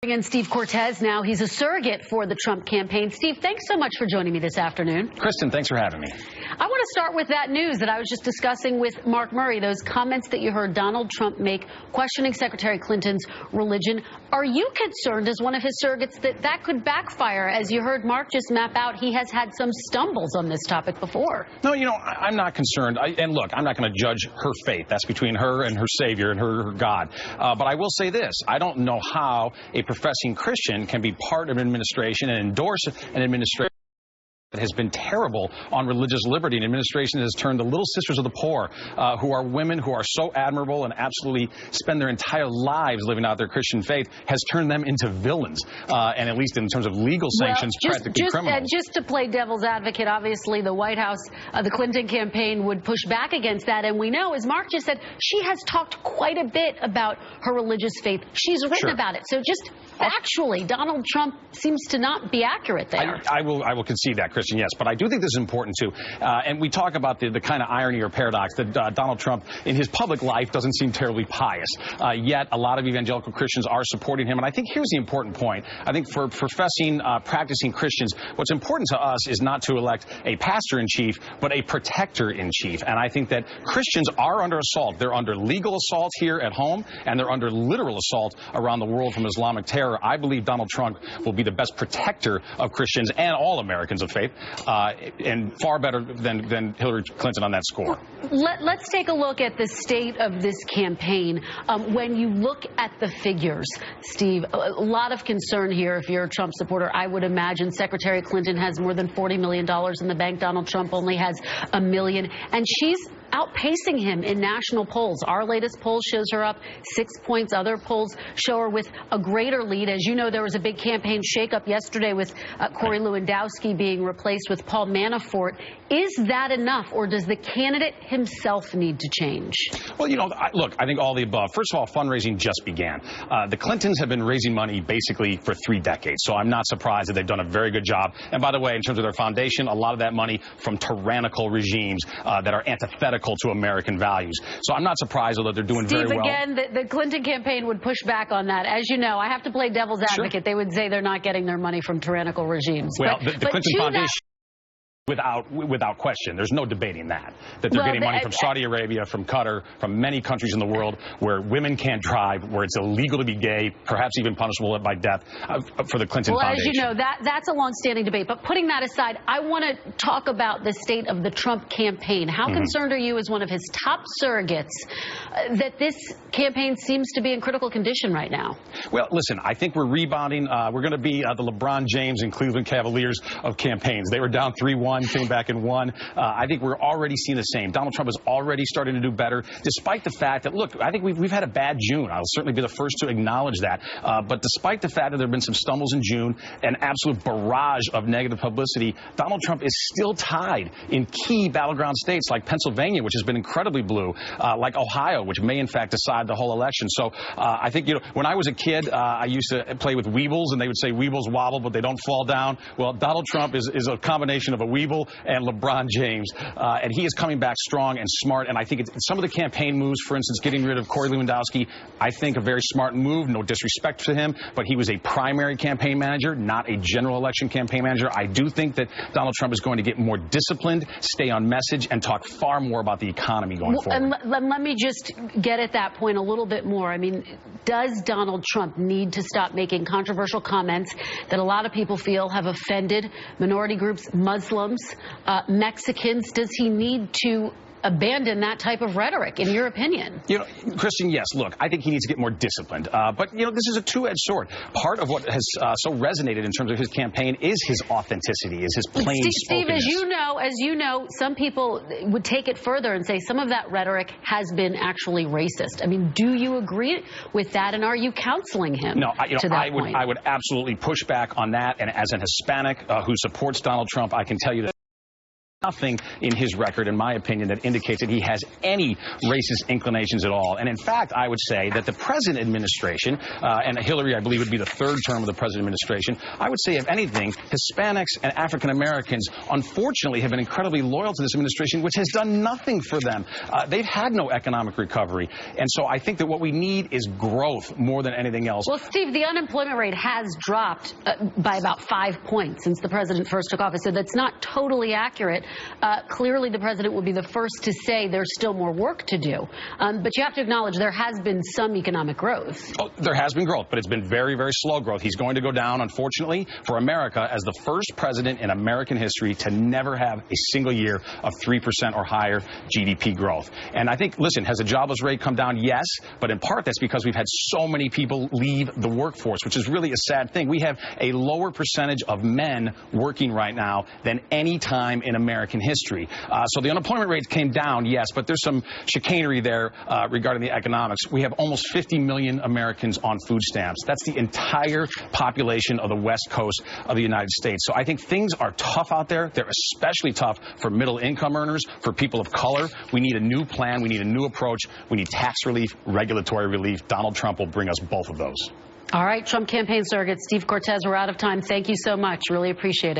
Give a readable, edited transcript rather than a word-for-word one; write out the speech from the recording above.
And Steve Cortes now. He's a surrogate for the Trump campaign. Steve, thanks so much for joining me this afternoon. Kristen, thanks for having me. I want to start with that news that I was just discussing with Mark Murray, those comments that you heard Donald Trump make questioning Secretary Clinton's religion. Are you concerned, as one of his surrogates, that that could backfire? As you heard Mark just map out, he has had some stumbles on this topic before. No, I'm not concerned. And look, I'm not going to judge her faith. That's between her and her Savior and her God. But I will say this. I don't know how a professing Christian can be part of an administration and endorse an administration that has been terrible on religious liberty, an administration that has turned the little sisters of the poor, who are women who are so admirable and absolutely spend their entire lives living out their Christian faith, has turned them into villains, and at least in terms of legal sanctions, practically criminals. Just to play devil's advocate, obviously the White House, the Clinton campaign would push back against that, and we know, as Mark just said, she has talked quite a bit about her religious faith. She's written about it. So just factually, Donald Trump seems to not be accurate there. I will concede that, Christian, yes. But I do think this is important, too. And we talk about the kind of irony or paradox that Donald Trump, in his public life, doesn't seem terribly pious. Yet a lot of evangelical Christians are supporting him. And I think here's the important point. I think for professing, practicing Christians, what's important to us is not to elect a pastor-in-chief, but a protector-in-chief. And I think that Christians are under assault. They're under legal assault here at home, and they're under literal assault around the world from Islamic terror. I believe Donald Trump will be the best protector of Christians and all Americans of faith, and far better than Hillary Clinton on that score. Let's take a look at the state of this campaign. When you look at the figures, Steve, a lot of concern here if you're a Trump supporter. I would imagine Secretary Clinton has more than $40 million in the bank. Donald Trump only has $1 million. And she's outpacing him in national polls. Our latest poll shows her up 6 points. Other polls show her with a greater lead. As you know, there was a big campaign shakeup yesterday with Corey Lewandowski being replaced with Paul Manafort. Is that enough, or does the candidate himself need to change? Well, look, I think all the above. First of all, fundraising just began. The Clintons have been raising money basically for 3 decades, so I'm not surprised that they've done a very good job. And by the way, in terms of their foundation, a lot of that money from tyrannical regimes that are antithetical to American values. So I'm not surprised, although they're doing very well. Steve, again, the Clinton campaign would push back on that. As you know, I have to play devil's advocate. Sure. They would say they're not getting their money from tyrannical regimes. Well, the Clinton Foundation, without question, there's no debating that they're getting money from Saudi Arabia, from Qatar, from many countries in the world where women can't drive, where it's illegal to be gay, perhaps even punishable by death, for the Clinton Foundation. Well, as you know, that's a long-standing debate. But putting that aside, I want to talk about the state of the Trump campaign. How concerned are you, as one of his top surrogates, that this campaign seems to be in critical condition right now? Well, listen, I think we're rebounding. We're going to be the LeBron James and Cleveland Cavaliers of campaigns. They were down 3-1. Came back and won. I think we're already seeing the same. Donald Trump is already starting to do better, despite the fact that, look, I think we've had a bad June. I'll certainly be the first to acknowledge that. But despite the fact that there have been some stumbles in June, an absolute barrage of negative publicity, Donald Trump is still tied in key battleground states like Pennsylvania, which has been incredibly blue, like Ohio, which may in fact decide the whole election. So I think, when I was a kid, I used to play with Weebles, and they would say Weebles wobble, but they don't fall down. Well, Donald Trump is a combination of a Weeble and LeBron James, and he is coming back strong and smart. And I think some of the campaign moves, for instance, getting rid of Corey Lewandowski, I think a very smart move. No disrespect to him, but he was a primary campaign manager, not a general election campaign manager. I do think that Donald Trump is going to get more disciplined, stay on message, and talk far more about the economy going forward. And let me just get at that point a little bit more. I mean, does Donald Trump need to stop making controversial comments that a lot of people feel have offended minority groups, Muslims, Mexicans? Does he need to abandon that type of rhetoric, in your opinion? Kristen, yes. Look, I think he needs to get more disciplined. But, this is a two-edged sword. Part of what has so resonated in terms of his campaign is his authenticity, is his plain spokenness. Steve, as you know, some people would take it further and say some of that rhetoric has been actually racist. I mean, do you agree with that, and are you counseling him? No, to that point? I would absolutely push back on that. And as an Hispanic who supports Donald Trump, I can tell you that nothing in his record, in my opinion, that indicates that he has any racist inclinations at all. And in fact, I would say that the present administration, and Hillary, I believe, would be the third term of the present administration, I would say, if anything, Hispanics and African Americans, unfortunately, have been incredibly loyal to this administration, which has done nothing for them. They've had no economic recovery. And so I think that what we need is growth more than anything else. Well, Steve, the unemployment rate has dropped by about 5 points since the president first took office, so that's not totally accurate. Clearly, the president will be the first to say there's still more work to do. But you have to acknowledge there has been some economic growth. Oh, there has been growth, but it's been very, very slow growth. He's going to go down, unfortunately, for America as the first president in American history to never have a single year of 3% or higher GDP growth. And I think, listen, has the jobless rate come down? Yes, but in part that's because we've had so many people leave the workforce, which is really a sad thing. We have a lower percentage of men working right now than any time in American history. So the unemployment rate came down, yes, but there's some chicanery there regarding the economics. We have almost 50 million Americans on food stamps. That's the entire population of the West Coast of the United States. So I think things are tough out there. They're especially tough for middle-income earners, for people of color. We need a new plan. We need a new approach. We need tax relief, regulatory relief. Donald Trump will bring us both of those. All right, Trump campaign surrogate Steve Cortes, we're out of time. Thank you so much. Really appreciate it.